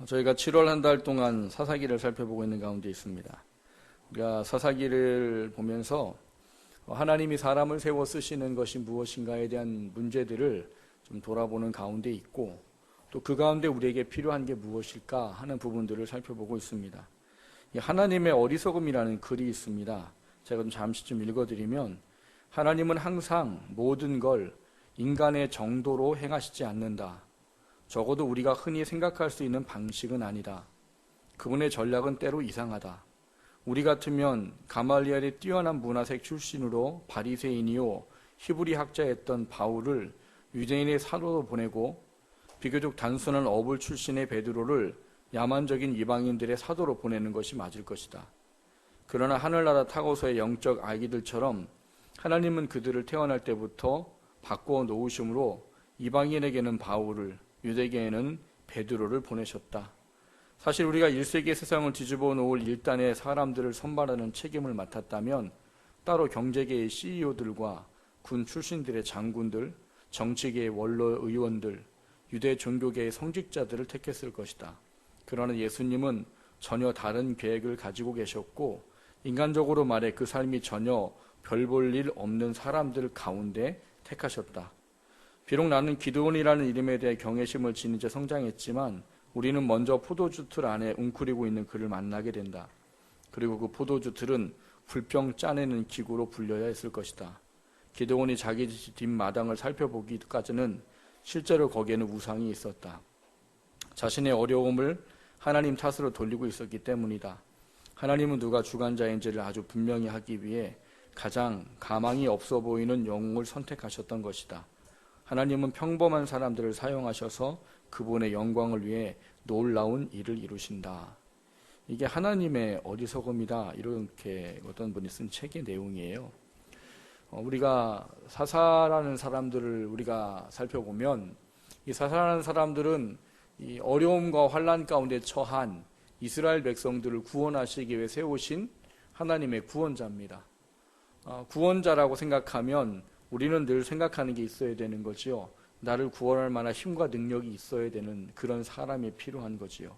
저희가 7월 한 달 동안 사사기를 살펴보고 있는 가운데 있습니다. 우리가 사사기를 보면서 하나님이 사람을 세워 쓰시는 것이 무엇인가에 대한 문제들을 좀 돌아보는 가운데 있고, 또 그 가운데 우리에게 필요한 게 무엇일까 하는 부분들을 살펴보고 있습니다. 하나님의 어리석음이라는 글이 있습니다. 제가 잠시 좀 읽어드리면, 하나님은 항상 모든 걸 인간의 정도로 행하시지 않는다. 적어도 우리가 흔히 생각할 수 있는 방식은 아니다. 그분의 전략은 때로 이상하다. 우리 같으면 가말리엘의 뛰어난 문화색 출신으로 바리새인이요 히브리 학자였던 바울을 유대인의 사도로 보내고, 비교적 단순한 어불 출신의 베드로를 야만적인 이방인들의 사도로 보내는 것이 맞을 것이다. 그러나 하늘나라 타고서의 영적 아기들처럼 하나님은 그들을 태어날 때부터 바꾸어 놓으심으로 이방인에게는 바울을, 유대계에는 베드로를 보내셨다. 사실 우리가 1세기 세상을 뒤집어 놓을 일단의 사람들을 선발하는 책임을 맡았다면 따로 경제계의 CEO들과 군 출신들의 장군들, 정치계의 원로 의원들, 유대 종교계의 성직자들을 택했을 것이다. 그러나 예수님은 전혀 다른 계획을 가지고 계셨고, 인간적으로 말해 그 삶이 전혀 별 볼 일 없는 사람들 가운데 택하셨다. 비록 나는 기드온이라는 이름에 대해 경외심을 지닌 채 성장했지만 우리는 먼저 포도주 틀 안에 웅크리고 있는 그를 만나게 된다. 그리고 그 포도주 틀은 불병 짜내는 기구로 불려야 했을 것이다. 기드온이 자기 뒷마당을 살펴보기까지는 실제로 거기에는 우상이 있었다. 자신의 어려움을 하나님 탓으로 돌리고 있었기 때문이다. 하나님은 누가 주관자인지를 아주 분명히 하기 위해 가장 가망이 없어 보이는 영웅을 선택하셨던 것이다. 하나님은 평범한 사람들을 사용하셔서 그분의 영광을 위해 놀라운 일을 이루신다. 이게 하나님의 어리석음이다, 이렇게 어떤 분이 쓴 책의 내용이에요. 우리가 사사라는 사람들을 우리가 살펴보면, 이 사사라는 사람들은 이 어려움과 환난 가운데 처한 이스라엘 백성들을 구원하시기 위해 세우신 하나님의 구원자입니다. 구원자라고 생각하면 우리는 늘 생각하는 게 있어야 되는 거지요. 나를 구원할 만한 힘과 능력이 있어야 되는 그런 사람이 필요한 거지요.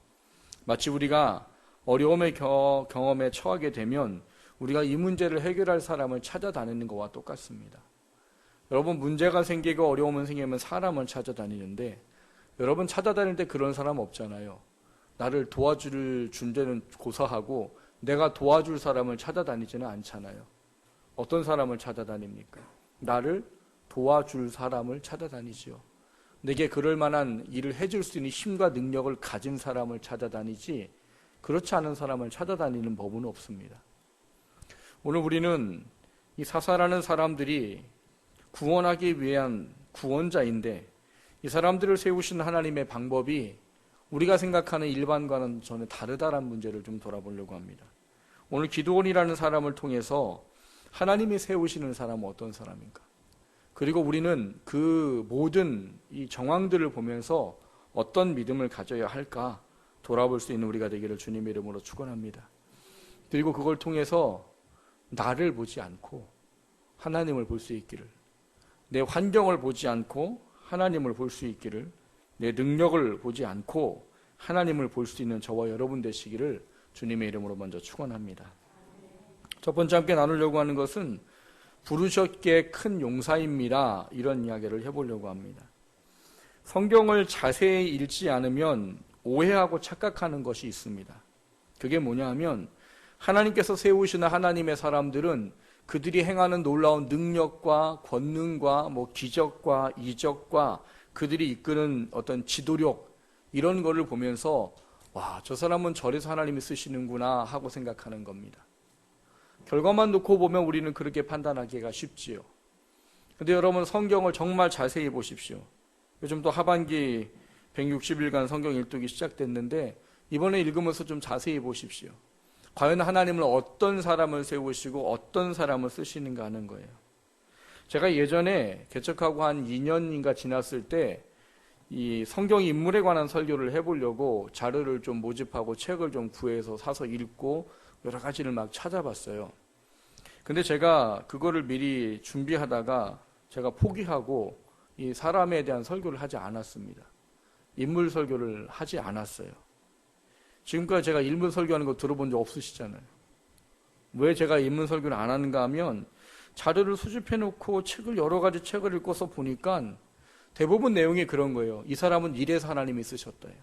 마치 우리가 어려움의 경험에 처하게 되면 우리가 이 문제를 해결할 사람을 찾아다니는 것과 똑같습니다. 여러분, 문제가 생기고 어려움이 생기면 사람을 찾아다니는데, 여러분 찾아다닐 때 그런 사람 없잖아요. 나를 도와줄 존재는 고사하고 내가 도와줄 사람을 찾아다니지는 않잖아요. 어떤 사람을 찾아다닙니까? 나를 도와줄 사람을 찾아다니지요. 내게 그럴 만한 일을 해줄 수 있는 힘과 능력을 가진 사람을 찾아다니지, 그렇지 않은 사람을 찾아다니는 법은 없습니다. 오늘 우리는 이 사사라는 사람들이 구원하기 위한 구원자인데, 이 사람들을 세우신 하나님의 방법이 우리가 생각하는 일반과는 전혀 다르다는 문제를 좀 돌아보려고 합니다. 오늘 기드온이라는 사람을 통해서 하나님이 세우시는 사람은 어떤 사람인가? 그리고 우리는 그 모든 이 정황들을 보면서 어떤 믿음을 가져야 할까 돌아볼 수 있는 우리가 되기를 주님의 이름으로 축원합니다. 그리고 그걸 통해서 나를 보지 않고 하나님을 볼 수 있기를, 내 환경을 보지 않고 하나님을 볼 수 있기를, 내 능력을 보지 않고 하나님을 볼 수 있는 저와 여러분 되시기를 주님의 이름으로 먼저 축원합니다. 첫 번째 함께 나누려고 하는 것은 부르셨기에 큰 용사입니다, 이런 이야기를 해보려고 합니다. 성경을 자세히 읽지 않으면 오해하고 착각하는 것이 있습니다. 그게 뭐냐 하면, 하나님께서 세우시는 하나님의 사람들은 그들이 행하는 놀라운 능력과 권능과 기적과 이적과 그들이 이끄는 어떤 지도력, 이런 거를 보면서 와, 저 사람은 저래서 하나님이 쓰시는구나 하고 생각하는 겁니다. 결과만 놓고 보면 우리는 그렇게 판단하기가 쉽지요. 근데 여러분, 성경을 정말 자세히 보십시오. 요즘 또 하반기 160일간 성경 일독이 시작됐는데, 이번에 읽으면서 좀 자세히 보십시오. 과연 하나님은 어떤 사람을 세우시고 어떤 사람을 쓰시는가 하는 거예요. 제가 예전에 개척하고 한 2년인가 지났을 때 이 성경 인물에 관한 설교를 해보려고 자료를 좀 모집하고 책을 좀 구해서 사서 읽고 여러 가지를 막 찾아봤어요. 근데 제가 그거를 미리 준비하다가 제가 포기하고 이 사람에 대한 설교를 하지 않았습니다. 인물 설교를 하지 않았어요. 지금까지 제가 인문 설교하는 거 들어본 적 없으시잖아요. 왜 제가 인문 설교를 안 하는가 하면 자료를 수집해 놓고 여러 가지 책을 읽고서 보니까 대부분 내용이 그런 거예요. 이 사람은 이래서 하나님이 쓰셨다요.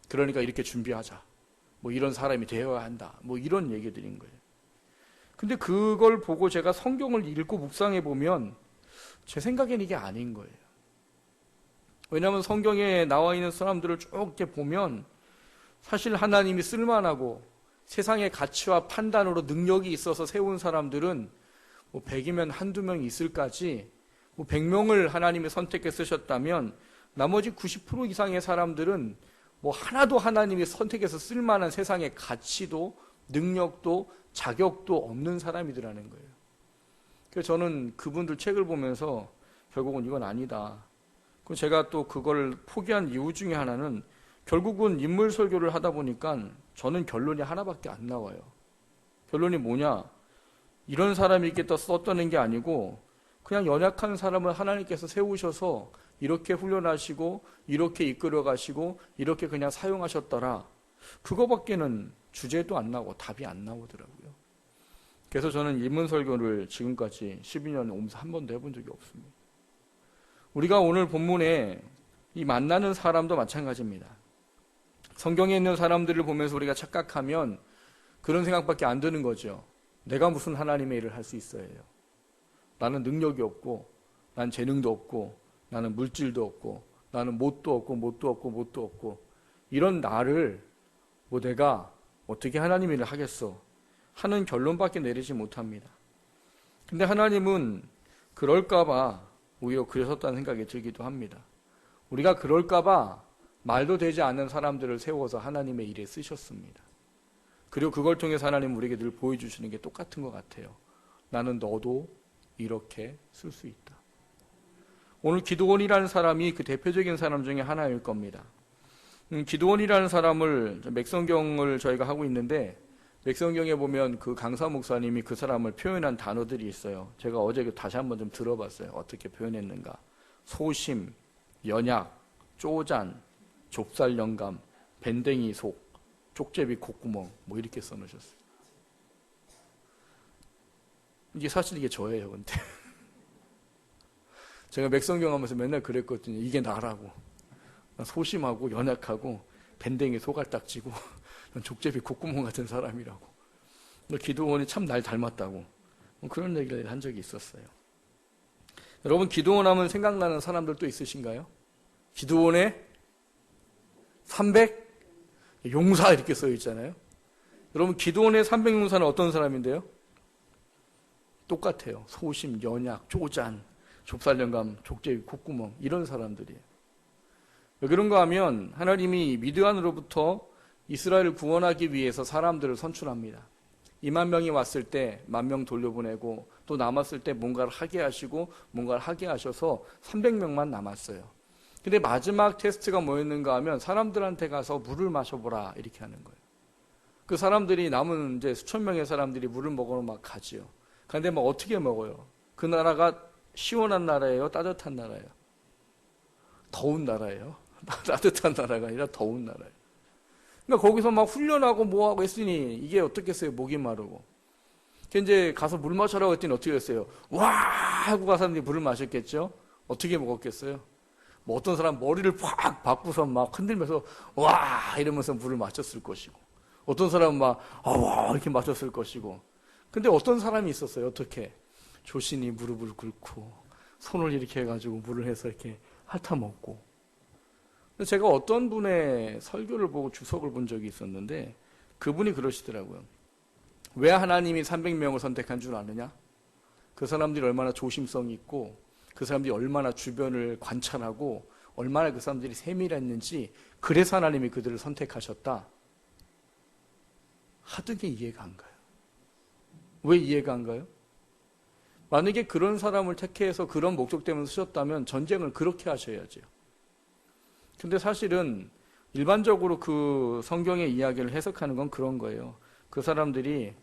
그러니까 이렇게 준비하자. 뭐 이런 사람이 되어야 한다. 뭐 이런 얘기들인 거예요. 근데 그걸 보고 제가 성경을 읽고 묵상해 보면 제 생각에는 이게 아닌 거예요. 왜냐하면 성경에 나와 있는 사람들을 쭉 이렇게 보면 사실 하나님이 쓸만하고 세상의 가치와 판단으로 능력이 있어서 세운 사람들은 뭐 100이면 한두 명 있을까지 뭐 100명을 하나님이 선택해 쓰셨다면 나머지 90% 이상의 사람들은 뭐 하나도 하나님이 선택해서 쓸만한 세상의 가치도 능력도 자격도 없는 사람이더라는 거예요. 그래서 저는 그분들 책을 보면서 결국은 이건 아니다. 그리고 제가 또 그걸 포기한 이유 중에 하나는 결국은 인물 설교를 하다 보니까 저는 결론이 하나밖에 안 나와요. 결론이 뭐냐? 이런 사람이 있겠다 썼다는 게 아니고 그냥 연약한 사람을 하나님께서 세우셔서 이렇게 훈련하시고 이렇게 이끌어 가시고 이렇게 그냥 사용하셨더라. 그거밖에는 주제도 안 나오고 답이 안 나오더라고요. 그래서 저는 인문 설교를 지금까지 12년 오면서 한 번도 해본 적이 없습니다. 우리가 오늘 본문에 이 만나는 사람도 마찬가지입니다. 성경에 있는 사람들을 보면서 우리가 착각하면 그런 생각밖에 안 드는 거죠. 내가 무슨 하나님의 일을 할 수 있어요. 나는 능력이 없고 난 재능도 없고 나는 물질도 없고 나는 못도 없고 이런 나를 뭐 내가 어떻게 하나님 일을 하겠어 하는 결론밖에 내리지 못합니다. 근데 하나님은 그럴까봐 오히려 그러셨다는 생각이 들기도 합니다. 우리가 그럴까봐 말도 되지 않는 사람들을 세워서 하나님의 일에 쓰셨습니다. 그리고 그걸 통해서 하나님은 우리에게 늘 보여주시는 게 똑같은 것 같아요. 나는 너도 이렇게 쓸 수 있다. 오늘 기드온이라는 사람이 그 대표적인 사람 중에 하나일 겁니다. 기드온이라는 사람을 맥성경을 저희가 하고 있는데 맥성경에 보면 그 강사 목사님이 그 사람을 표현한 단어들이 있어요. 제가 어제 다시 한번 좀 들어봤어요. 어떻게 표현했는가. 소심, 연약, 쪼잔, 좁쌀 영감, 밴댕이 속, 족제비 콧구멍 뭐 이렇게 써놓으셨어요. 이게 사실 이게 저예요. 근데 제가 맥성경 하면서 맨날 그랬거든요. 이게 나라고. 소심하고 연약하고 밴댕이 소갈딱지고 족제비 콧구멍 같은 사람이라고. 기드온이 참 날 닮았다고. 그런 얘기를 한 적이 있었어요. 여러분 기드온 하면 생각나는 사람들도 있으신가요? 기드온의 300 용사 이렇게 써 있잖아요. 여러분 기드온의 300용사는 어떤 사람인데요? 똑같아요. 소심, 연약, 쪼잔, 좁쌀영감, 족제비 콧구멍 이런 사람들이에요. 왜 그런가 하면 하나님이 미드안으로부터 이스라엘을 구원하기 위해서 사람들을 선출합니다. 2만 명이 왔을 때 10,000명 돌려보내고 또 남았을 때 뭔가를 하게 하시고 뭔가를 하게 하셔서 300명만 남았어요. 근데 마지막 테스트가 뭐였는가 하면 사람들한테 가서 물을 마셔보라 이렇게 하는 거예요. 그 사람들이 남은 이제 수천 명의 사람들이 물을 먹으러 막 가지요. 근데 막 어떻게 먹어요? 그 나라가 시원한 나라예요? 따뜻한 나라예요? 더운 나라예요? 따뜻한 나라가 아니라 더운 나라예요. 그러니까 거기서 막 훈련하고 뭐하고 했으니 이게 어떻겠어요? 목이 마르고. 이제 가서 물 마셔라고 했더니 어떻게 했어요? 와! 하고 가서 사람들이 물을 마셨겠죠? 어떻게 먹었겠어요? 뭐 어떤 사람 머리를 팍 바꾸서 막 흔들면서 와! 이러면서 물을 마셨을 것이고 어떤 사람은 막 와! 이렇게 마셨을 것이고 근데 어떤 사람이 있었어요? 어떻게? 조신이 무릎을 꿇고 손을 이렇게 해가지고 물을 해서 이렇게 핥아먹고 제가 어떤 분의 설교를 보고 주석을 본 적이 있었는데 그분이 그러시더라고요. 왜 하나님이 300명을 선택한 줄 아느냐? 그 사람들이 얼마나 조심성이 있고 그 사람들이 얼마나 주변을 관찰하고 얼마나 그 사람들이 세밀했는지 그래서 하나님이 그들을 선택하셨다. 하등의 이해가 안 가요. 왜 이해가 안 가요? 만약에 그런 사람을 택해서 그런 목적 때문에 쓰셨다면 전쟁을 그렇게 하셔야죠. 근데 사실은 일반적으로 그 성경의 이야기를 해석하는 건 그런 거예요. 그 사람들이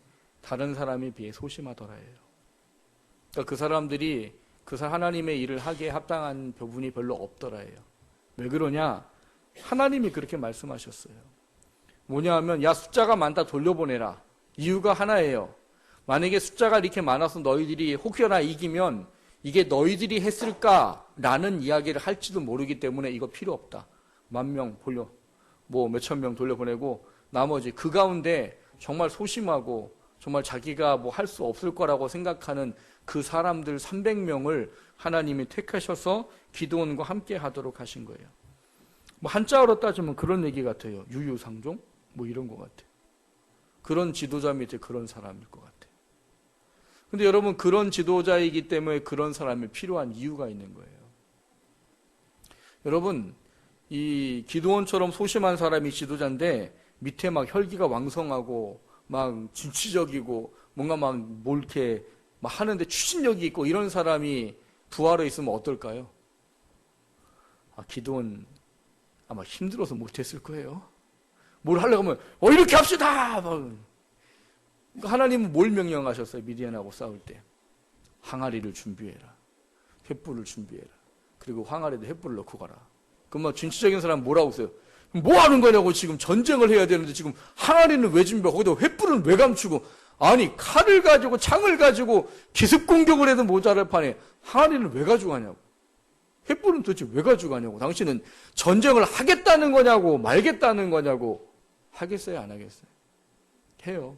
다른 사람에 비해 소심하더라예요. 그러니까 그 사람들이 하나님의 일을 하기에 합당한 부분이 별로 없더라예요. 왜 그러냐? 하나님이 그렇게 말씀하셨어요. 뭐냐 하면 야 숫자가 많다 돌려보내라. 이유가 하나예요. 만약에 숫자가 이렇게 많아서 너희들이 혹여나 이기면 이게 너희들이 했을까라는 이야기를 할지도 모르기 때문에 이거 필요 없다. 10,000명 돌려 뭐 몇천 명 돌려보내고 나머지 그 가운데 정말 소심하고 정말 자기가 뭐 할 수 없을 거라고 생각하는 그 사람들 300명을 하나님이 택하셔서 기드온과 함께 하도록 하신 거예요. 뭐 한자어로 따지면 그런 얘기 같아요. 유유상종? 뭐 이런 것 같아요. 그런 지도자 밑에 그런 사람일 것 같아요. 근데 여러분 그런 지도자이기 때문에 그런 사람이 필요한 이유가 있는 거예요. 여러분 이 기드온처럼 소심한 사람이 지도자인데 밑에 막 혈기가 왕성하고 막 진취적이고 뭔가 막 뭘 이렇게 막 하는데 추진력이 있고 이런 사람이 부하로 있으면 어떨까요? 기드온 아마 힘들어서 못했을 거예요. 뭘 하려고 하면 이렇게 합시다! 하나님은 뭘 명령하셨어요? 미디안하고 싸울 때 항아리를 준비해라. 횃불을 준비해라. 그리고 항아리에도 횃불을 넣고 가라. 그럼 막 진취적인 사람 뭐라고 써요? 뭐 하는 거냐고. 지금 전쟁을 해야 되는데 지금 항아리는 왜 준비하고 거기다 횃불은 왜 감추고. 아니 칼을 가지고 창을 가지고 기습 공격을 해도 모자랄 판에 항아리는 왜 가져가냐고. 횃불은 도대체 왜 가져가냐고. 당신은 전쟁을 하겠다는 거냐고 말겠다는 거냐고. 하겠어요 안 하겠어요? 해요.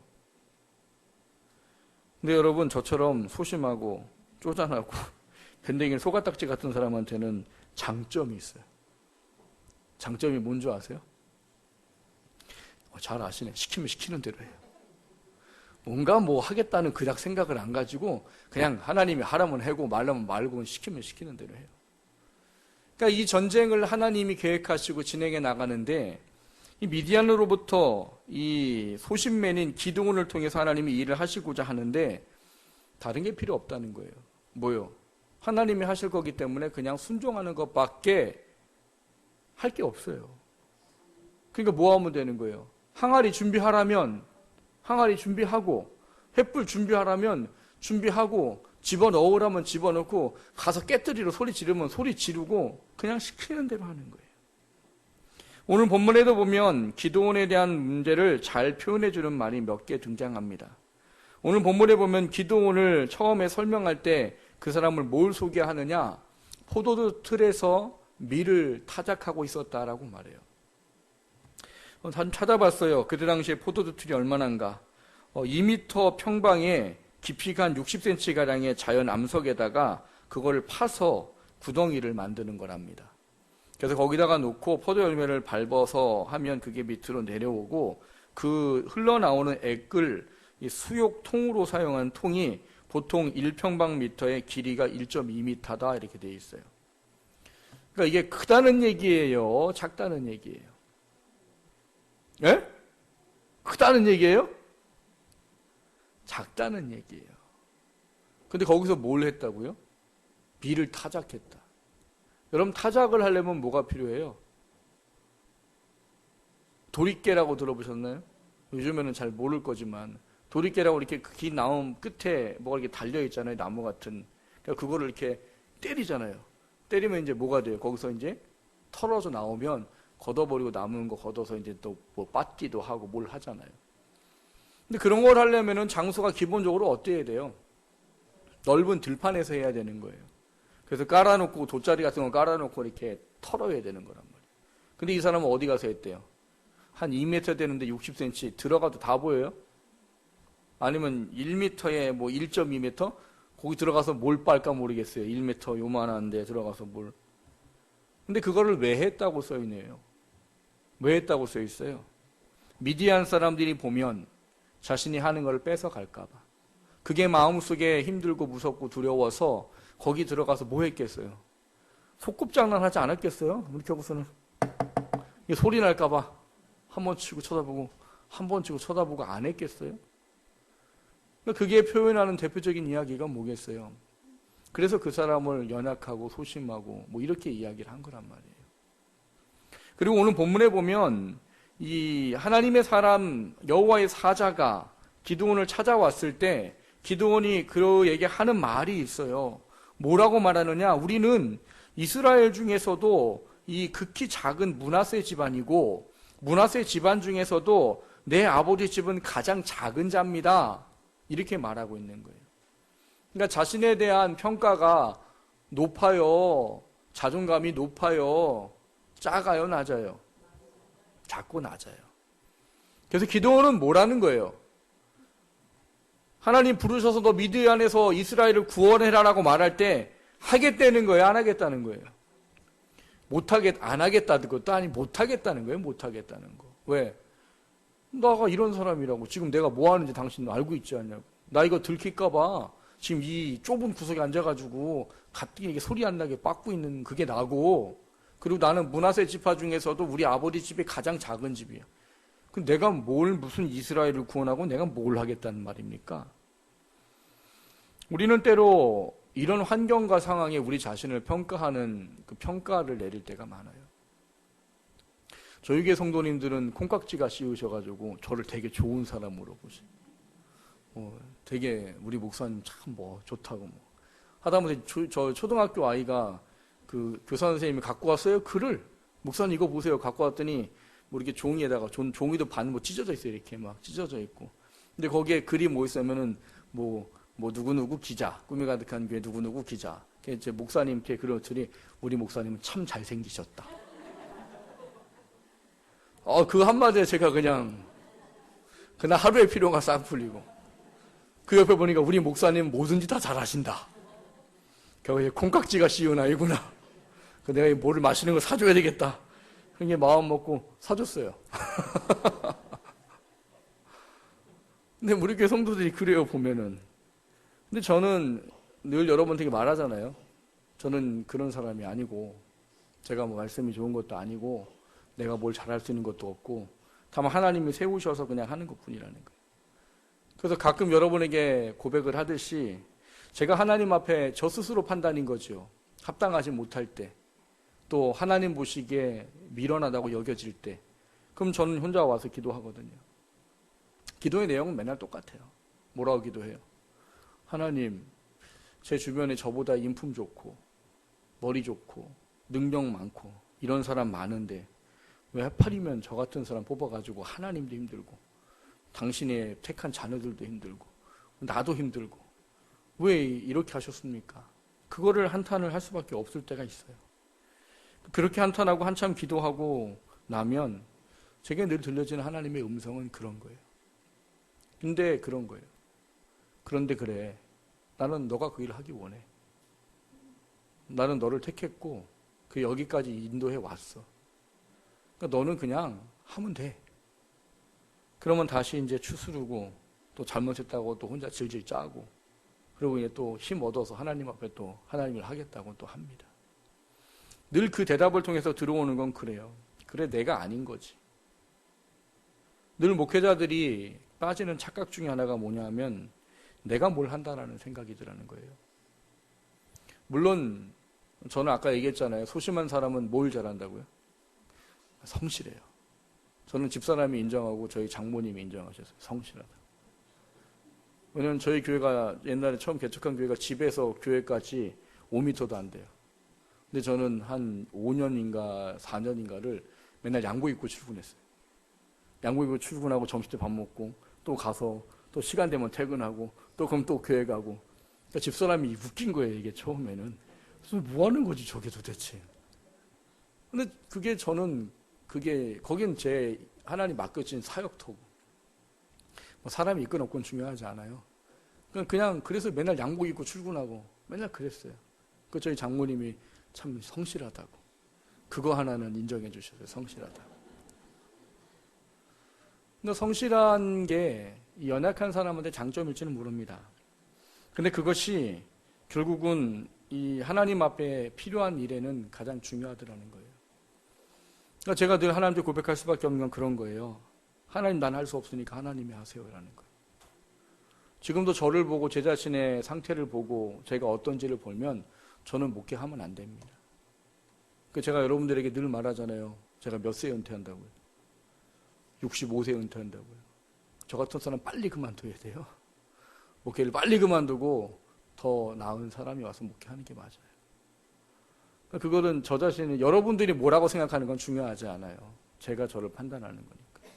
근데 여러분 저처럼 소심하고 쪼잔하고 밴댕이 소가딱지 같은 사람한테는 장점이 있어요. 장점이 뭔지 아세요? 잘 아시네. 시키면 시키는 대로 해요. 뭔가 뭐 하겠다는 그닥 생각을 안 가지고 그냥 하나님이 하라면 하고 말라면 말고 시키면 시키는 대로 해요. 그러니까 이 전쟁을 하나님이 계획하시고 진행해 나가는데 이 미디안으로부터 이 소심맨인 기드온을 통해서 하나님이 일을 하시고자 하는데 다른 게 필요 없다는 거예요. 뭐요? 하나님이 하실 거기 때문에 그냥 순종하는 것밖에 할 게 없어요. 그러니까 뭐 하면 되는 거예요? 항아리 준비하라면 항아리 준비하고 횃불 준비하라면 준비하고 집어넣으라면 집어넣고 가서 깨뜨리러 소리 지르면 소리 지르고 그냥 시키는 대로 하는 거예요. 오늘 본문에도 보면 기드온에 대한 문제를 잘 표현해 주는 말이 몇 개 등장합니다. 오늘 본문에 보면 기드온을 처음에 설명할 때 그 사람을 뭘 소개하느냐? 포도주 틀에서 밀을 타작하고 있었다라고 말해요. 찾아봤어요. 그때 당시에 포도주 틀이 얼마나인가? 2m 평방에 깊이가 한 60cm가량의 자연 암석에다가 그걸 파서 구덩이를 만드는 거랍니다. 그래서 거기다가 놓고 포도 열매를 밟아서 하면 그게 밑으로 내려오고 그 흘러나오는 액을 수욕통으로 사용한 통이 보통 1평방미터의 길이가 1.2m다 이렇게 되어 있어요. 그러니까 이게 크다는 얘기예요? 작다는 얘기예요? 예? 크다는 얘기예요? 작다는 얘기예요. 근데 거기서 뭘 했다고요? 밀을 타작했다. 여러분 타작을 하려면 뭐가 필요해요? 도리깨라고 들어보셨나요? 요즘에는 잘 모를 거지만 도리깨라고 이렇게 긴 나무 끝에 뭐가 이렇게 달려 있잖아요. 나무 같은. 그러니까 그거를 이렇게 때리잖아요. 때리면 이제 뭐가 돼요? 거기서 이제 털어져 나오면 걷어버리고 남은 거 걷어서 이제 또 뭐 빻기도 하고 뭘 하잖아요. 근데 그런 걸 하려면은 장소가 기본적으로 어때야 돼요? 넓은 들판에서 해야 되는 거예요. 그래서 깔아놓고 돗자리 같은 거 깔아놓고 이렇게 털어야 되는 거란 말이에요. 근데 이 사람은 어디 가서 했대요? 한 2m 되는데 60cm 들어가도 다 보여요? 아니면 1m에 뭐 1.2m? 거기 들어가서 뭘 빨까 모르겠어요. 1m 요만한데 들어가서 뭘. 근데 그거를 왜 했다고 써있네요. 왜 했다고 써있어요? 미디안 사람들이 보면 자신이 하는 걸 뺏어갈까 봐. 그게 마음속에 힘들고 무섭고 두려워서 거기 들어가서 뭐 했겠어요? 소꿉장난 하지 않았겠어요? 이렇게 하고서는 소리 날까 봐 한 번 치고 쳐다보고 한 번 치고 쳐다보고 안 했겠어요? 그게 표현하는 대표적인 이야기가 뭐겠어요? 그래서 그 사람을 연약하고 소심하고 뭐 이렇게 이야기를 한 거란 말이에요. 그리고 오늘 본문에 보면 이 하나님의 사람 여호와의 사자가 기드온을 찾아왔을 때 기드온이 그에게 하는 말이 있어요. 뭐라고 말하느냐? 우리는 이스라엘 중에서도 이 극히 작은 므낫세 집안이고 므낫세 집안 중에서도 내 아버지 집은 가장 작은 자입니다. 이렇게 말하고 있는 거예요. 그러니까 자신에 대한 평가가 높아요? 자존감이 높아요? 작아요? 낮아요? 작고 낮아요. 그래서 기드온은 뭐라는 거예요? 하나님 부르셔서 너 미드얀에서 이스라엘을 구원해라라고 말할 때 하겠다는 거예요? 안 하겠다는 거예요? 안 하겠다는 것도 아니 못하겠다는 거예요? 못하겠다는 거. 왜? 나가 이런 사람이라고. 지금 내가 뭐 하는지 당신 알고 있지 않냐고. 나 이거 들킬까봐 지금 이 좁은 구석에 앉아가지고 가뜩이 이게 소리 안 나게 빻고 있는 그게 나고, 그리고 나는 므낫세 지파 중에서도 우리 아버지 집이 가장 작은 집이야. 그 내가 무슨 이스라엘을 구원하고 내가 뭘 하겠다는 말입니까? 우리는 때로 이런 환경과 상황에 우리 자신을 평가하는 그 평가를 내릴 때가 많아요. 저희 교회 성도님들은 콩깍지가 씌우셔가지고 저를 되게 좋은 사람으로 보세요. 되게 우리 목사님 참 좋다고 하다못해 저 초등학교 아이가 그 교사 선생님이 갖고 왔어요. 글을 목사님 이거 보세요. 갖고 왔더니 이렇게 종이에다가 종이도 반 찢어져 있어요. 이렇게 막 찢어져 있고. 근데 거기에 글이 있으면은 누구누구 기자, 꿈이 가득한 교회 누구누구 기자. 제 목사님께 그랬더니 우리 목사님은 참 잘생기셨다. 그 한마디에 제가 그냥 그날 하루의 피로가 싹 풀리고, 그 옆에 보니까 우리 목사님 뭐든지 다 잘하신다. 겨우에 콩깍지가 씌운 아이구나. 내가 뭐를 마시는 걸 사줘야 되겠다. 그게 마음 먹고 사줬어요. 근데 우리 교회 성도들이 그래요, 보면은. 근데 저는 늘 여러분들에게 말하잖아요. 저는 그런 사람이 아니고, 제가 말씀이 좋은 것도 아니고, 내가 뭘 잘할 수 있는 것도 없고, 다만 하나님이 세우셔서 그냥 하는 것 뿐이라는 거예요. 그래서 가끔 여러분에게 고백을 하듯이, 제가 하나님 앞에 저 스스로 판단인 거죠. 합당하지 못할 때, 또 하나님 보시기에 미련하다고 여겨질 때, 그럼 저는 혼자 와서 기도하거든요. 기도의 내용은 맨날 똑같아요. 뭐라고 기도해요? 하나님, 제 주변에 저보다 인품 좋고 머리 좋고 능력 많고 이런 사람 많은데 왜 하필이면 저 같은 사람 뽑아가지고 하나님도 힘들고 당신의 택한 자녀들도 힘들고 나도 힘들고 왜 이렇게 하셨습니까? 그거를 한탄을 할 수밖에 없을 때가 있어요. 그렇게 한탄하고 한참 기도하고 나면 제게 늘 들려지는 하나님의 음성은 그런 거예요. 근데 그런 거예요. 그런데 그래, 나는 너가 그 일을 하기 원해. 나는 너를 택했고 그 여기까지 인도해 왔어. 그러니까 너는 그냥 하면 돼. 그러면 다시 이제 추스르고 또 잘못했다고 또 혼자 질질 짜고, 그리고 이제 또 힘 얻어서 하나님 앞에 또 하나님을 하겠다고 또 합니다. 늘 그 대답을 통해서 들어오는 건 그래요. 그래, 내가 아닌 거지. 늘 목회자들이 빠지는 착각 중에 하나가 뭐냐면 내가 뭘 한다라는 생각이 드라는 거예요. 물론 저는 아까 얘기했잖아요. 소심한 사람은 뭘 잘한다고요? 성실해요. 저는 집사람이 인정하고 저희 장모님이 인정하셨어요. 성실하다. 왜냐면 저희 교회가 옛날에 처음 개척한 교회가 집에서 교회까지 5m도 안 돼요. 근데 저는 한 5년인가 4년인가를 맨날 양복 입고 출근했어요. 양복 입고 출근하고 점심때 밥 먹고 또 가서 또 시간 되면 퇴근하고 또 그럼 또 교회 가고. 그러니까 집사람이 웃긴 거예요, 이게 처음에는. 그래서 뭐 하는 거지 저게 도대체. 근데 거긴 제 하나님 맡겨진 사역터고 사람이 있건 없건 중요하지 않아요. 그냥 그래서 맨날 양복 입고 출근하고 맨날 그랬어요. 그 저희 장모님이 참 성실하다고. 그거 하나는 인정해 주셨어요. 성실하다고. 근데 성실한 게 연약한 사람한테 장점일지는 모릅니다. 근데 그것이 결국은 이 하나님 앞에 필요한 일에는 가장 중요하더라는 거예요. 그러니까 제가 늘 하나님께 고백할 수밖에 없는 건 그런 거예요. 하나님, 난 할 수 없으니까 하나님이 하세요라는 거예요. 지금도 저를 보고 제 자신의 상태를 보고 제가 어떤지를 보면 저는 목회하면 안 됩니다. 제가 여러분들에게 늘 말하잖아요. 제가 몇 세 은퇴한다고요? 65세 은퇴한다고요. 저 같은 사람 빨리 그만둬야 돼요. 목회를 빨리 그만두고 더 나은 사람이 와서 목회하는 게 맞아요. 그거는 저 자신이 여러분들이 뭐라고 생각하는 건 중요하지 않아요. 제가 저를 판단하는 거니까.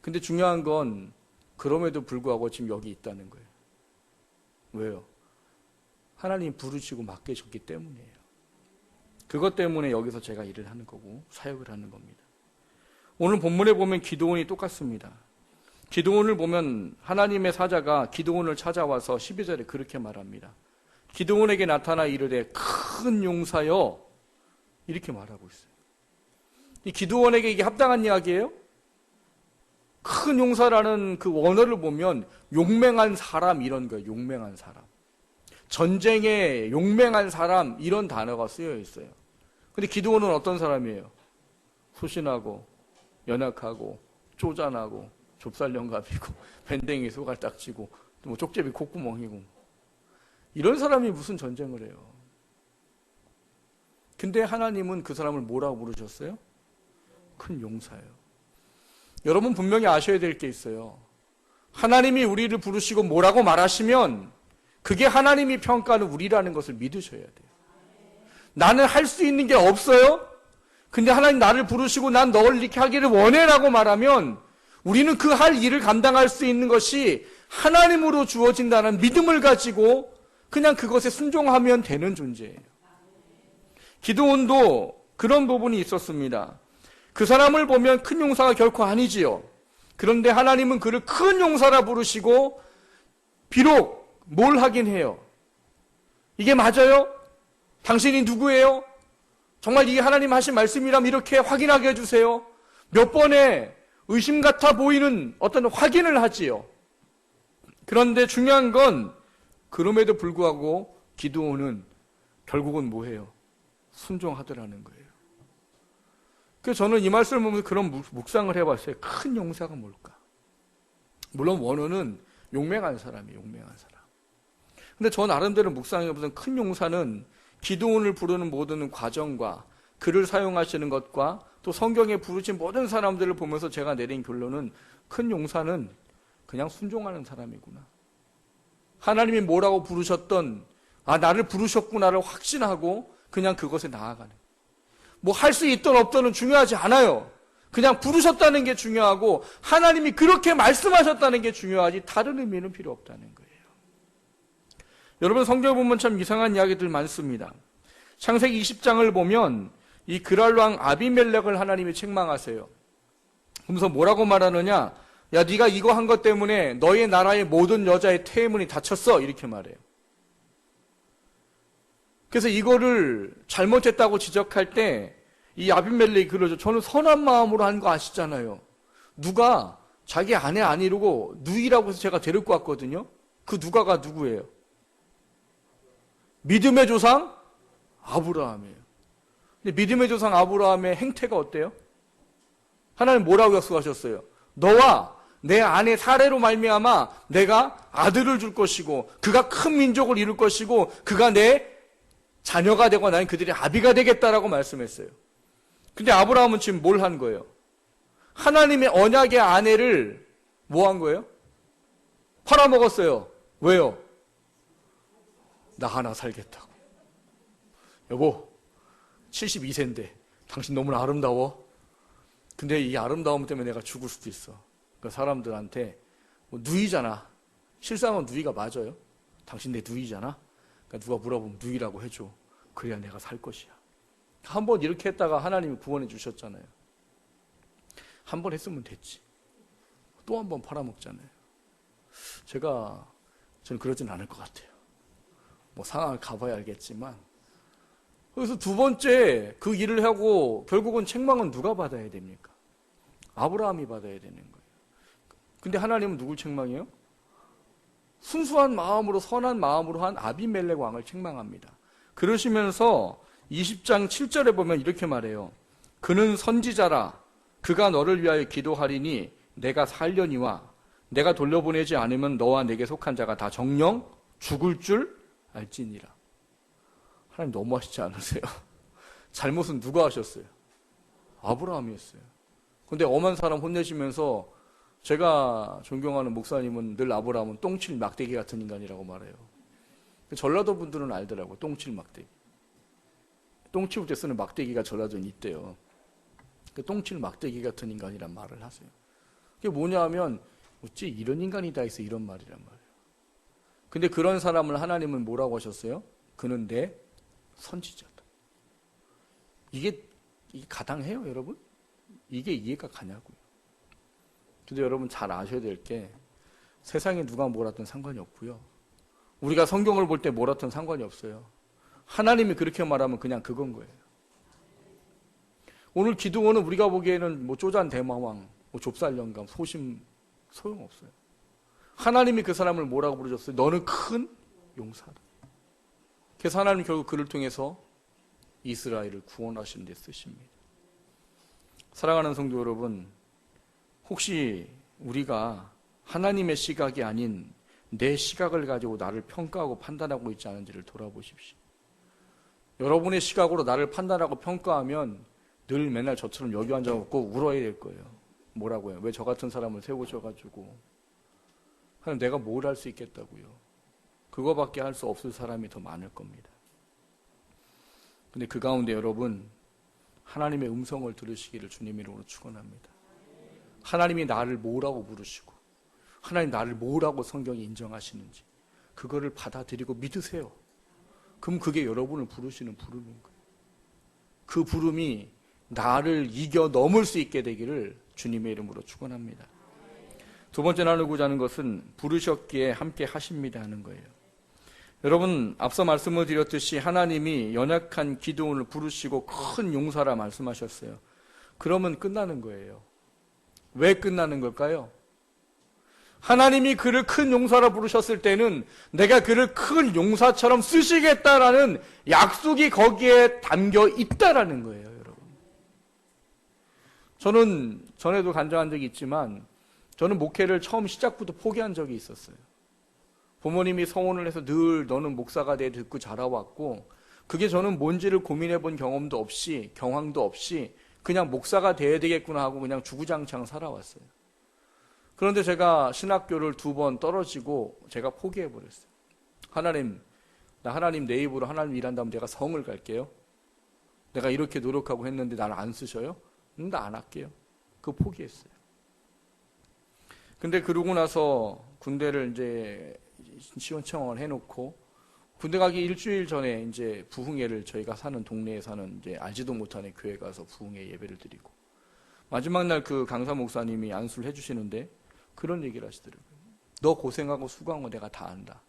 근데 중요한 건 그럼에도 불구하고 지금 여기 있다는 거예요. 왜요? 하나님이 부르시고 맡기셨기 때문이에요. 그것 때문에 여기서 제가 일을 하는 거고 사역을 하는 겁니다. 오늘 본문에 보면 기드온이 똑같습니다. 기드온을 보면 하나님의 사자가 기드온을 찾아와서 12절에 그렇게 말합니다. 기드온에게 나타나 이르되 큰 용사여, 이렇게 말하고 있어요. 이 기드온에게 이게 합당한 이야기예요? 큰 용사라는 그 원어를 보면 용맹한 사람 이런 거예요. 용맹한 사람. 전쟁에 용맹한 사람 이런 단어가 쓰여 있어요. 근데 기드온은 어떤 사람이에요? 소신하고 연약하고 쪼잔하고 좁쌀영갑이고 밴댕이 소갈딱지고 뭐 쪽제비 콧구멍이고 이런 사람이 무슨 전쟁을 해요? 근데 하나님은 그 사람을 뭐라고 부르셨어요? 큰 용사예요. 여러분 분명히 아셔야 될 게 있어요. 하나님이 우리를 부르시고 뭐라고 말하시면 그게 하나님이 평가하는 우리라는 것을 믿으셔야 돼요. 나는 할 수 있는 게 없어요? 근데 하나님 나를 부르시고 난 너를 이렇게 하기를 원해라고 말하면 우리는 그 할 일을 감당할 수 있는 것이 하나님으로 주어진다는 믿음을 가지고 그냥 그것에 순종하면 되는 존재예요. 기드온도 그런 부분이 있었습니다. 그 사람을 보면 큰 용사가 결코 아니지요. 그런데 하나님은 그를 큰 용사라 부르시고 비록 뭘 하긴 해요. 이게 맞아요? 당신이 누구예요? 정말 이게 하나님 하신 말씀이라면 이렇게 확인하게 해주세요. 몇 번의 의심 같아 보이는 어떤 확인을 하지요. 그런데 중요한 건 그럼에도 불구하고 기드온은 결국은 뭐해요? 순종하더라는 거예요. 그래서 저는 이 말씀을 보면서 그런 묵상을 해봤어요. 큰 용사가 뭘까? 물론 원어는 용맹한 사람이에요. 용맹한 사람. 근데 저 나름대로 묵상해보면 큰 용사는 기드온을 부르는 모든 과정과 그를 사용하시는 것과 또 성경에 부르신 모든 사람들을 보면서 제가 내린 결론은 큰 용사는 그냥 순종하는 사람이구나. 하나님이 뭐라고 부르셨던 나를 부르셨구나를 확신하고 그냥 그것에 나아가는. 뭐 할 수 있든 없든은 중요하지 않아요. 그냥 부르셨다는 게 중요하고 하나님이 그렇게 말씀하셨다는 게 중요하지 다른 의미는 필요 없다는 거예요. 여러분 성경에 보면 참 이상한 이야기들 많습니다. 창세기 20장을 보면 이 그랄 왕 아비멜렉을 하나님이 책망하세요. 그러면서 뭐라고 말하느냐? 야, 네가 이거 한 것 때문에 너의 나라의 모든 여자의 태문이 닫혔어. 이렇게 말해요. 그래서 이거를 잘못했다고 지적할 때 이 아비멜렉이 그러죠. 저는 선한 마음으로 한 거 아시잖아요. 누가 자기 아내 안 이루고 누이라고 해서 제가 데리고 왔거든요. 그 누가가 누구예요? 믿음의 조상 아브라함이에요. 근데 믿음의 조상 아브라함의 행태가 어때요? 하나님 뭐라고 약속하셨어요? 너와 내 아내 사례로 말미암아 내가 아들을 줄 것이고 그가 큰 민족을 이룰 것이고 그가 내 자녀가 되고 나는 그들의 아비가 되겠다라고 말씀했어요. 근데 아브라함은 지금 뭘 한 거예요? 하나님의 언약의 아내를 뭐 한 거예요? 팔아먹었어요. 왜요? 나 하나 살겠다고. 여보, 72세인데 당신 너무나 아름다워. 근데 이 아름다움 때문에 내가 죽을 수도 있어. 그러니까 사람들한테 누이잖아. 실상은 누이가 맞아요. 당신 내 누이잖아. 그러니까 누가 물어보면 누이라고 해줘. 그래야 내가 살 것이야. 한번 이렇게 했다가 하나님이 구원해 주셨잖아요. 한 번 했으면 됐지. 또 한 번 팔아먹잖아요. 저는 그러진 않을 것 같아요. 뭐 상황을 가봐야 알겠지만. 그래서 두 번째 그 일을 하고 결국은 책망은 누가 받아야 됩니까? 아브라함이 받아야 되는 거예요. 근데 하나님은 누굴 책망해요? 순수한 마음으로 선한 마음으로 한 아비멜렉 왕을 책망합니다. 그러시면서 20장 7절에 보면 이렇게 말해요. 그는 선지자라 그가 너를 위하여 기도하리니 내가 살려니와 내가 돌려보내지 않으면 너와 내게 속한 자가 다 정령 죽을 줄 알지니라. 하나님 너무하시지 않으세요? 잘못은 누가 하셨어요? 아브라함이었어요. 근데 엄한 사람 혼내시면서 제가 존경하는 목사님은 늘 아브라함은 똥칠 막대기 같은 인간이라고 말해요. 전라도 분들은 알더라고요. 똥칠 막대기. 똥 치울 때 쓰는 막대기가 전라도에 있대요. 그 똥칠 막대기 같은 인간이란 말을 하세요. 그게 뭐냐 하면 어찌 이런 인간이 다 있어, 이런 말이란 말이에요. 근데 그런 사람을 하나님은 뭐라고 하셨어요? 그는 내 선지자다. 이게 가당해요, 여러분? 이게 이해가 가냐고요. 근데 여러분 잘 아셔야 될 게 세상에 누가 뭐라든 상관이 없고요. 우리가 성경을 볼 때 뭐라든 상관이 없어요. 하나님이 그렇게 말하면 그냥 그건 거예요. 오늘 기드온은 우리가 보기에는 뭐 쪼잔 대마왕, 뭐 좁쌀 영감, 소심 소용없어요. 하나님이 그 사람을 뭐라고 부르셨어요? 너는 큰 용사다. 그래서 하나님이 결국 그를 통해서 이스라엘을 구원하시는 데 쓰십니다. 사랑하는 성도 여러분, 혹시 우리가 하나님의 시각이 아닌 내 시각을 가지고 나를 평가하고 판단하고 있지 않은지를 돌아보십시오. 여러분의 시각으로 나를 판단하고 평가하면 늘 맨날 저처럼 여기 앉아갖고 울어야 될 거예요. 뭐라고요? 왜 저 같은 사람을 세우셔가지고 하나님 내가 뭘 할 수 있겠다고요. 그거밖에 할 수 없을 사람이 더 많을 겁니다. 근데 그 가운데 여러분 하나님의 음성을 들으시기를 주님 이름으로 축원합니다. 하나님이 나를 뭐라고 부르시고 하나님 나를 뭐라고 성경이 인정하시는지 그거를 받아들이고 믿으세요. 그럼 그게 여러분을 부르시는 부름인 거예요. 그 부름이 나를 이겨 넘을 수 있게 되기를 주님의 이름으로 축원합니다. 두 번째 나누고자 하는 것은 부르셨기에 함께 하십니다 하는 거예요. 여러분 앞서 말씀을 드렸듯이 하나님이 연약한 기드온을 부르시고 큰 용사라 말씀하셨어요. 그러면 끝나는 거예요. 왜 끝나는 걸까요? 하나님이 그를 큰 용사라 부르셨을 때는 내가 그를 큰 용사처럼 쓰시겠다라는 약속이 거기에 담겨 있다라는 거예요, 여러분. 저는 전에도 간증한 적이 있지만 저는 목회를 처음 시작부터 포기한 적이 있었어요. 부모님이 서원을 해서 늘 너는 목사가 돼 듣고 자라왔고 그게 저는 뭔지를 고민해 본 경험도 없이 경황도 없이 그냥 목사가 돼야 되겠구나 하고 그냥 주구장창 살아왔어요. 그런데 제가 신학교를 2번 떨어지고 제가 포기해버렸어요. 하나님 내 입으로 하나님 일한다면 내가 성을 갈게요. 내가 이렇게 노력하고 했는데 나를 안 쓰셔요? 나 안 할게요. 그거 포기했어요. 근데 그러고 나서 군대를 이제 시원청을 해놓고 군대 가기 일주일 전에 이제 부흥회를 저희가 사는 동네에 사는 이제 알지도 못하는 교회 가서 부흥회 예배를 드리고 마지막 날 그 강사 목사님이 안수를 해주시는데 그런 얘기를 하시더라고요. 너 고생하고 수고한 거 내가 다 안다.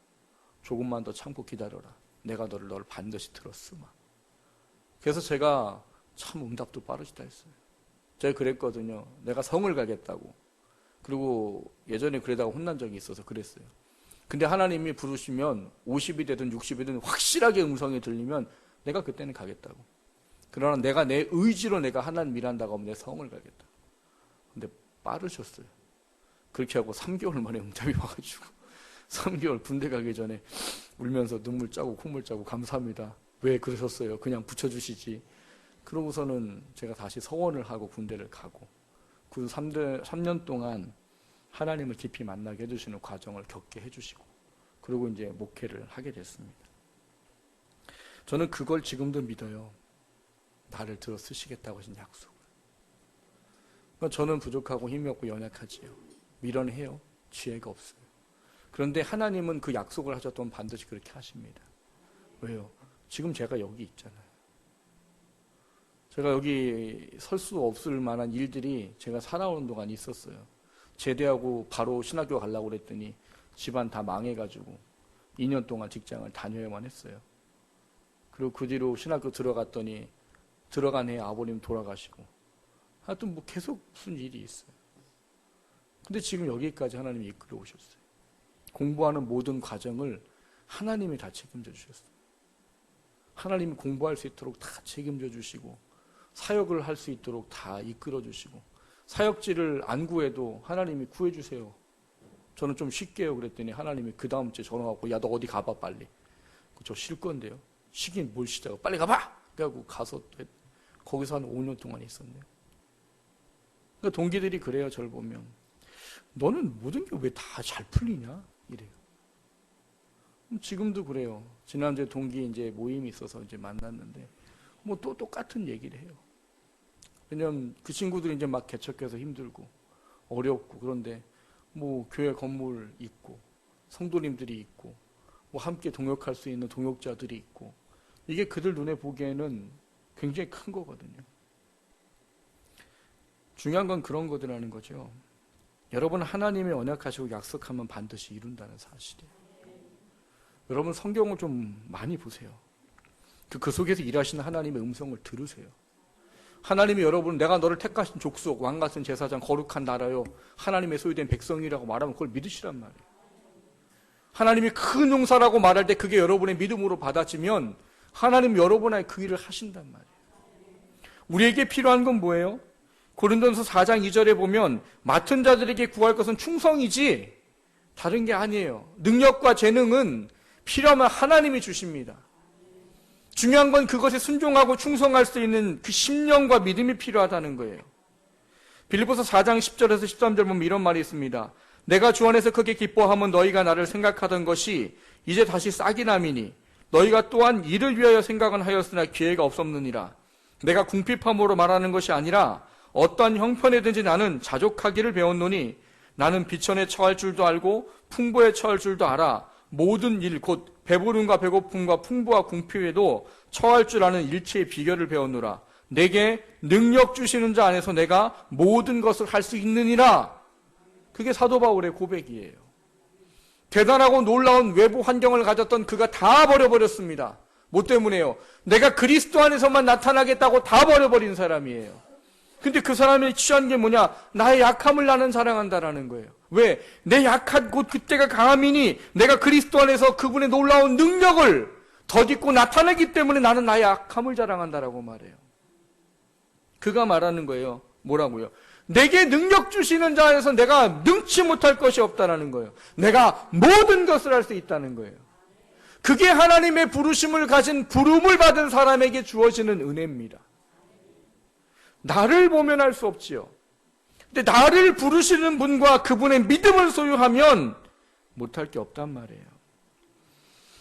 조금만 더 참고 기다려라. 내가 너를 반드시 들었으마. 그래서 제가 참 응답도 빠르시다 했어요. 제가 그랬거든요. 내가 성을 가겠다고. 그리고 예전에 그러다가 혼난 적이 있어서 그랬어요. 근데 하나님이 부르시면 50이 되든 60이든 확실하게 음성이 들리면 내가 그때는 가겠다고. 그러나 내가 내 의지로 내가 하나님 일한다고 하면 내 성을 가겠다. 근데 빠르셨어요. 그렇게 하고 3개월 만에 응답이 와가지고 3개월 군대 가기 전에 울면서 눈물 짜고 콧물 짜고 감사합니다. 왜 그러셨어요? 그냥 붙여주시지. 그러고서는 제가 다시 서원을 하고 군대를 가고 그 3년 동안 하나님을 깊이 만나게 해주시는 과정을 겪게 해주시고 그리고 이제 목회를 하게 됐습니다. 저는 그걸 지금도 믿어요. 나를 들어 쓰시겠다고 하신 약속을. 그러니까 저는 부족하고 힘이 없고 연약하지요. 미련해요. 지혜가 없어요. 그런데 하나님은 그 약속을 하셨던 반드시 그렇게 하십니다. 왜요? 지금 제가 여기 있잖아요. 제가 여기 설 수 없을 만한 일들이 제가 살아오는 동안 있었어요. 제대하고 바로 신학교 가려고 그랬더니 집안 다 망해가지고 2년 동안 직장을 다녀야만 했어요. 그리고 그 뒤로 신학교 들어갔더니 들어간 해에 아버님 돌아가시고 하여튼 뭐 계속 무슨 일이 있어요. 근데 지금 여기까지 하나님이 이끌어 오셨어요. 공부하는 모든 과정을 하나님이 다 책임져 주셨어요. 하나님이 공부할 수 있도록 다 책임져 주시고 사역을 할 수 있도록 다 이끌어 주시고 사역지를 안 구해도 하나님이 구해주세요. 저는 좀 쉴게요 그랬더니 하나님이 그 다음 주에 전화하고 야 너 어디 가봐 빨리. 저 쉴 건데요. 쉬긴 뭘 쉬자고 빨리 가봐. 그래갖고 가서 거기서 한 5년 동안 있었네요. 그러니까 동기들이 그래요. 저를 보면 너는 모든 게 왜 다 잘 풀리냐 이래요. 지금도 그래요. 지난주에 동기 이제 모임이 있어서 이제 만났는데 뭐 또 똑같은 얘기를 해요. 왜냐면 그 친구들이 이제 막 개척해서 힘들고 어렵고, 그런데 뭐 교회 건물 있고 성도님들이 있고 뭐 함께 동역할 수 있는 동역자들이 있고, 이게 그들 눈에 보기에는 굉장히 큰 거거든요. 중요한 건 그런 거더라는 거죠. 여러분, 하나님이 언약하시고 약속하면 반드시 이룬다는 사실이에요. 여러분, 성경을 좀 많이 보세요. 그 속에서 일하시는 하나님의 음성을 들으세요. 하나님이 여러분, 내가 너를 택하신 족속, 왕같은 제사장, 거룩한 나라요, 하나님의 소유된 백성이라고 말하면 그걸 믿으시란 말이에요. 하나님이 큰 용사라고 말할 때 그게 여러분의 믿음으로 받아지면 하나님 여러분의 그 일을 하신단 말이에요. 우리에게 필요한 건 뭐예요? 고린도전서 4장 2절에 보면 맡은 자들에게 구할 것은 충성이지 다른 게 아니에요. 능력과 재능은 필요하면 하나님이 주십니다. 중요한 건 그것에 순종하고 충성할 수 있는 그 심령과 믿음이 필요하다는 거예요. 빌립보서 4장 10절에서 13절 보면 이런 말이 있습니다. 내가 주 안에서 크게 기뻐하면 너희가 나를 생각하던 것이 이제 다시 싹이 남이니 너희가 또한 이를 위하여 생각은 하였으나 기회가 없었느니라. 내가 궁핍함으로 말하는 것이 아니라 어떠한 형편에든지 나는 자족하기를 배웠노니 나는 비천에 처할 줄도 알고 풍부에 처할 줄도 알아. 모든 일 곧 배부름과 배고픔과 풍부와 궁핍에도 처할 줄 아는 일체의 비결을 배웠노라. 내게 능력 주시는 자 안에서 내가 모든 것을 할 수 있느니라. 그게 사도 바울의 고백이에요. 대단하고 놀라운 외부 환경을 가졌던 그가 다 버려버렸습니다. 뭐 때문에요? 내가 그리스도 안에서만 나타나겠다고 다 버려버린 사람이에요. 근데 그 사람이 취한 게 뭐냐? 나의 약함을 나는 자랑한다라는 거예요. 왜? 내 약한 곧 그때가 강함이니 내가 그리스도 안에서 그분의 놀라운 능력을 덧입고 나타내기 때문에 나는 나의 약함을 자랑한다라고 말해요. 그가 말하는 거예요. 뭐라고요? 내게 능력 주시는 자 안에서 내가 능치 못할 것이 없다라는 거예요. 내가 모든 것을 할 수 있다는 거예요. 그게 하나님의 부르심을 가진 부름을 받은 사람에게 주어지는 은혜입니다. 나를 보면 할 수 없지요. 근데 나를 부르시는 분과 그분의 믿음을 소유하면 못할 게 없단 말이에요.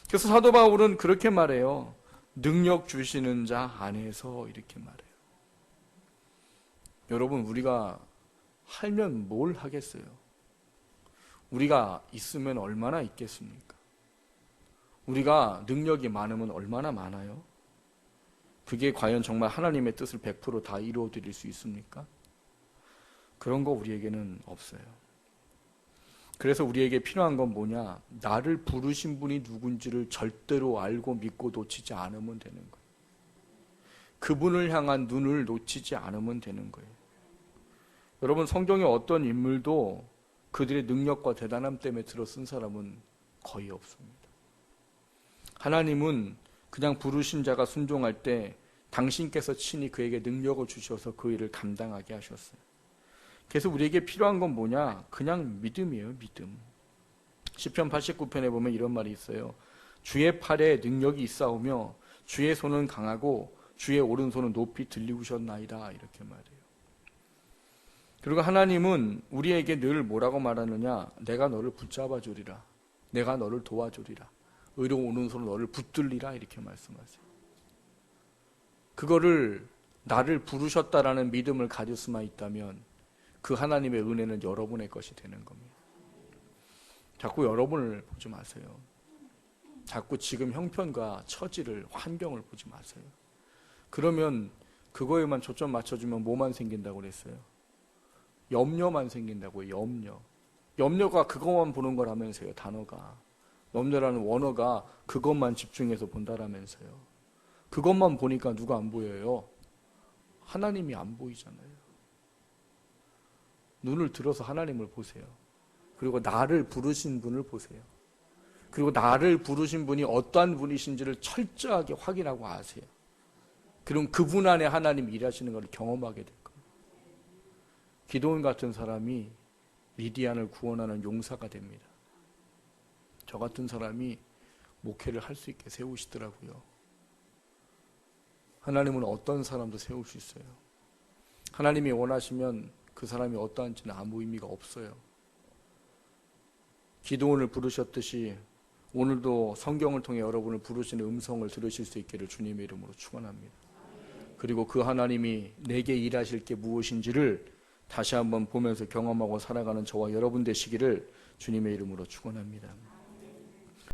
그래서 사도 바울은 그렇게 말해요. 능력 주시는 자 안에서 이렇게 말해요. 여러분, 우리가 하면 뭘 하겠어요? 우리가 있으면 얼마나 있겠습니까? 우리가 능력이 많으면 얼마나 많아요? 그게 과연 정말 하나님의 뜻을 100% 다 이루어 드릴 수 있습니까? 그런 거 우리에게는 없어요. 그래서 우리에게 필요한 건 뭐냐? 나를 부르신 분이 누군지를 절대로 알고 믿고 놓치지 않으면 되는 거예요. 그분을 향한 눈을 놓치지 않으면 되는 거예요. 여러분, 성경의 어떤 인물도 그들의 능력과 대단함 때문에 들어 쓴 사람은 거의 없습니다. 하나님은 그냥 부르신 자가 순종할 때 당신께서 친히 그에게 능력을 주셔서 그 일을 감당하게 하셨어요. 그래서 우리에게 필요한 건 뭐냐? 그냥 믿음이에요, 믿음. 시편 89편에 보면 이런 말이 있어요. 주의 팔에 능력이 있사오며 주의 손은 강하고 주의 오른손은 높이 들리우셨나이다, 이렇게 말해요. 그리고 하나님은 우리에게 늘 뭐라고 말하느냐? 내가 너를 붙잡아 주리라. 내가 너를 도와주리라. 의로운 오른손으로 너를 붙들리라, 이렇게 말씀하세요. 그거를 나를 부르셨다라는 믿음을 가질 수만 있다면 그 하나님의 은혜는 여러분의 것이 되는 겁니다. 자꾸 여러분을 보지 마세요. 자꾸 지금 형편과 처지를, 환경을 보지 마세요. 그러면 그거에만 초점 맞춰주면 뭐만 생긴다고 그랬어요? 염려만 생긴다고요. 염려. 염려가 그것만 보는 거라면서요. 단어가. 염려라는 원어가 그것만 집중해서 본다라면서요. 그것만 보니까 누가 안 보여요? 하나님이 안 보이잖아요. 눈을 들어서 하나님을 보세요. 그리고 나를 부르신 분을 보세요. 그리고 나를 부르신 분이 어떠한 분이신지를 철저하게 확인하고 아세요. 그럼 그분 안에 하나님 일하시는 걸 경험하게 될 겁니다. 기도원 같은 사람이 미디안을 구원하는 용사가 됩니다. 저 같은 사람이 목회를 할 수 있게 세우시더라고요. 하나님은 어떤 사람도 세울 수 있어요. 하나님이 원하시면 그 사람이 어떠한지는 아무 의미가 없어요. 기도원을 부르셨듯이 오늘도 성경을 통해 여러분을 부르시는 음성을 들으실 수 있기를 주님의 이름으로 축원합니다. 그리고 그 하나님이 내게 일하실 게 무엇인지를 다시 한번 보면서 경험하고 살아가는 저와 여러분 되시기를 주님의 이름으로 축원합니다.